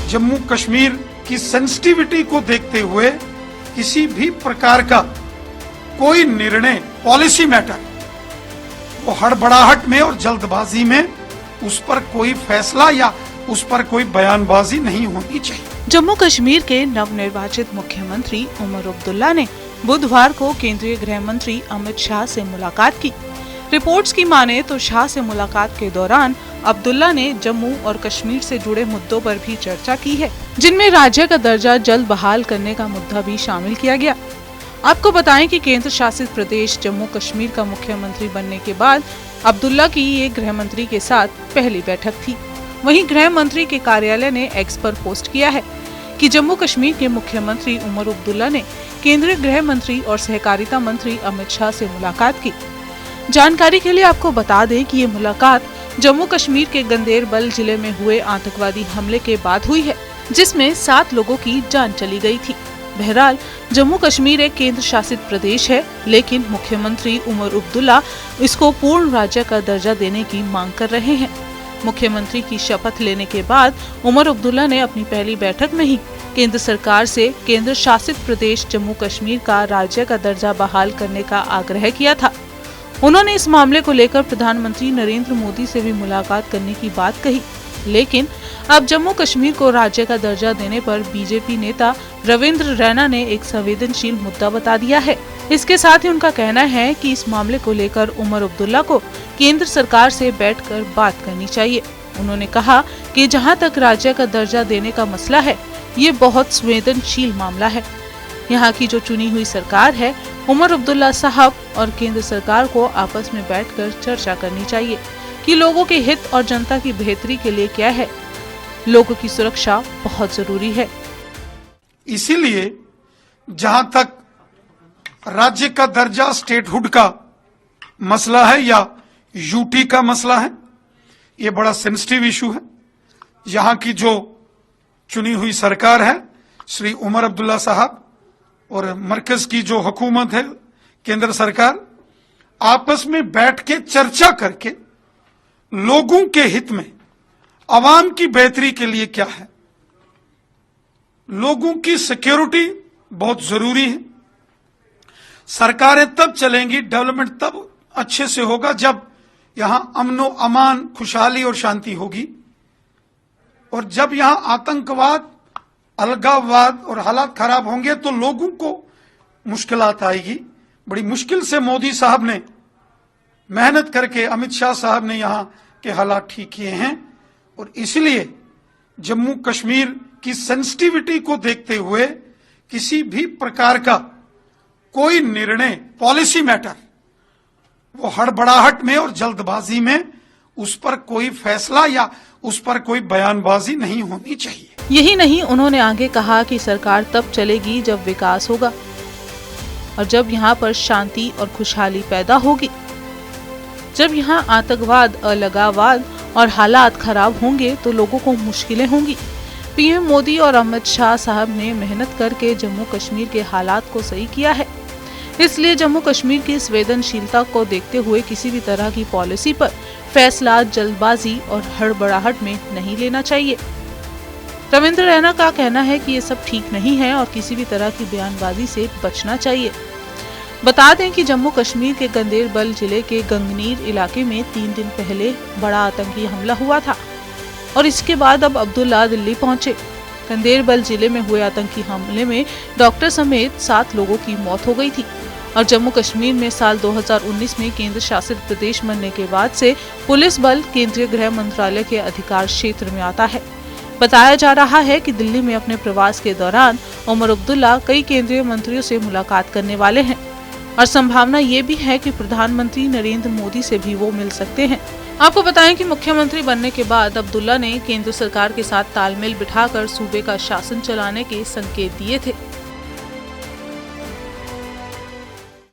जम्मू कश्मीर की सेंसिटिविटी को देखते हुए किसी भी प्रकार का कोई निर्णय, पॉलिसी मैटर, वो हड़बड़ाहट में और जल्दबाजी में उस पर कोई फैसला या उस पर कोई बयानबाजी नहीं होनी चाहिए। जम्मू कश्मीर के नवनिर्वाचित मुख्यमंत्री उमर अब्दुल्ला ने बुधवार को केंद्रीय गृह मंत्री अमित शाह से मुलाकात की। रिपोर्ट्स की माने तो शाह से मुलाकात के दौरान अब्दुल्ला ने जम्मू और कश्मीर से जुड़े मुद्दों पर भी चर्चा की है, जिनमें राज्य का दर्जा जल्द बहाल करने का मुद्दा भी शामिल किया गया। आपको बताएं कि केंद्र शासित प्रदेश जम्मू कश्मीर का मुख्यमंत्री बनने के बाद अब्दुल्ला की ये गृह मंत्री के साथ पहली बैठक थी। वहीं गृह मंत्री के कार्यालय ने एक्स पर पोस्ट किया है कि जम्मू कश्मीर के मुख्यमंत्री उमर अब्दुल्ला ने केंद्रीय गृह मंत्री और सहकारिता मंत्री अमित शाह से मुलाकात की। जानकारी के लिए आपको बता दें कि ये मुलाकात जम्मू कश्मीर के गंदेरबल जिले में हुए आतंकवादी हमले के बाद हुई है, जिसमें 7 लोगों की जान चली गई थी। बहरहाल जम्मू कश्मीर एक केंद्र शासित प्रदेश है, लेकिन मुख्यमंत्री उमर अब्दुल्ला इसको पूर्ण राज्य का दर्जा देने की मांग कर रहे हैं। मुख्यमंत्री की शपथ लेने के बाद उमर अब्दुल्ला ने अपनी पहली बैठक में ही केंद्र सरकार से केंद्र शासित प्रदेश जम्मू कश्मीर का राज्य का दर्जा बहाल करने का आग्रह किया था। उन्होंने इस मामले को लेकर प्रधानमंत्री नरेंद्र मोदी से भी मुलाकात करने की बात कही, लेकिन अब जम्मू कश्मीर को राज्य का दर्जा देने पर बीजेपी नेता रविंद्र रैना ने एक संवेदनशील मुद्दा बता दिया है। इसके साथ ही उनका कहना है कि इस मामले को लेकर उमर अब्दुल्ला को केंद्र सरकार से बैठकर बात करनी चाहिए। उन्होंने कहा कि जहां तक राज्य का दर्जा देने का मसला है, ये बहुत संवेदनशील मामला है। यहाँ की जो चुनी हुई सरकार है, उमर अब्दुल्ला साहब और केंद्र सरकार को आपस में बैठकर चर्चा करनी चाहिए कि लोगों के हित और जनता की बेहतरी के लिए क्या है। लोगों की सुरक्षा बहुत जरूरी है। इसीलिए जहां तक राज्य का दर्जा, स्टेटहुड का मसला है या यूटी का मसला है, ये बड़ा सेंसिटिव इशू है। यहाँ की जो चुनी हुई सरकार है, श्री उमर अब्दुल्ला साहब, और मरकज की जो हुकूमत है, केंद्र सरकार, आपस में बैठ के चर्चा करके लोगों के हित में, आवाम की बेहतरी के लिए क्या है, लोगों की सिक्योरिटी बहुत जरूरी है। सरकारें तब चलेंगी, डेवलपमेंट तब अच्छे से होगा जब यहां अमनो अमान, खुशहाली और शांति होगी। और जब यहां आतंकवाद, अलगाववाद और हालात खराब होंगे तो लोगों को मुश्किलात आएगी। बड़ी मुश्किल से मोदी साहब ने मेहनत करके, अमित शाह साहब ने यहां के हालात ठीक किए हैं। और इसलिए जम्मू कश्मीर की सेंसिटिविटी को देखते हुए किसी भी प्रकार का कोई निर्णय, पॉलिसी मैटर, वो हड़बड़ाहट में और जल्दबाजी में उस पर कोई फैसला या उस पर कोई बयानबाजी नहीं होनी चाहिए। यही नहीं, उन्होंने आगे कहा कि सरकार तब चलेगी जब विकास होगा और जब यहाँ पर शांति और खुशहाली पैदा होगी। जब यहाँ आतंकवाद, अलगाववाद और हालात खराब होंगे तो लोगों को मुश्किलें होंगी। पीएम मोदी और अमित शाह साहब ने मेहनत करके जम्मू कश्मीर के हालात को सही किया है। इसलिए जम्मू कश्मीर की संवेदनशीलता को देखते हुए किसी भी तरह की पॉलिसी पर फैसला जल्दबाजी और हड़बड़ाहट में नहीं लेना चाहिए। रविंद्र रैना का कहना है कि ये सब ठीक नहीं है और किसी भी तरह की बयानबाजी से बचना चाहिए। बता दें कि जम्मू कश्मीर के गंदेरबल जिले के गंगनीर इलाके में 3 दिन पहले बड़ा आतंकी हमला हुआ था और इसके बाद अब अब्दुल्ला दिल्ली पहुंचे। गंदेरबल जिले में हुए आतंकी हमले में डॉक्टर समेत 7 लोगों की मौत हो गई थी और जम्मू कश्मीर में साल 2019 में केंद्र शासित प्रदेश बनने के बाद से पुलिस बल केंद्रीय गृह मंत्रालय के अधिकार क्षेत्र में आता है। बताया जा रहा है कि दिल्ली में अपने प्रवास के दौरान उमर अब्दुल्ला कई केंद्रीय मंत्रियों से मुलाकात करने वाले हैं और संभावना ये भी है कि प्रधानमंत्री नरेंद्र मोदी से भी वो मिल सकते हैं। आपको बताएं कि मुख्यमंत्री बनने के बाद अब्दुल्ला ने केंद्र सरकार के साथ तालमेल बिठाकर सूबे का शासन चलाने के संकेत दिए थे।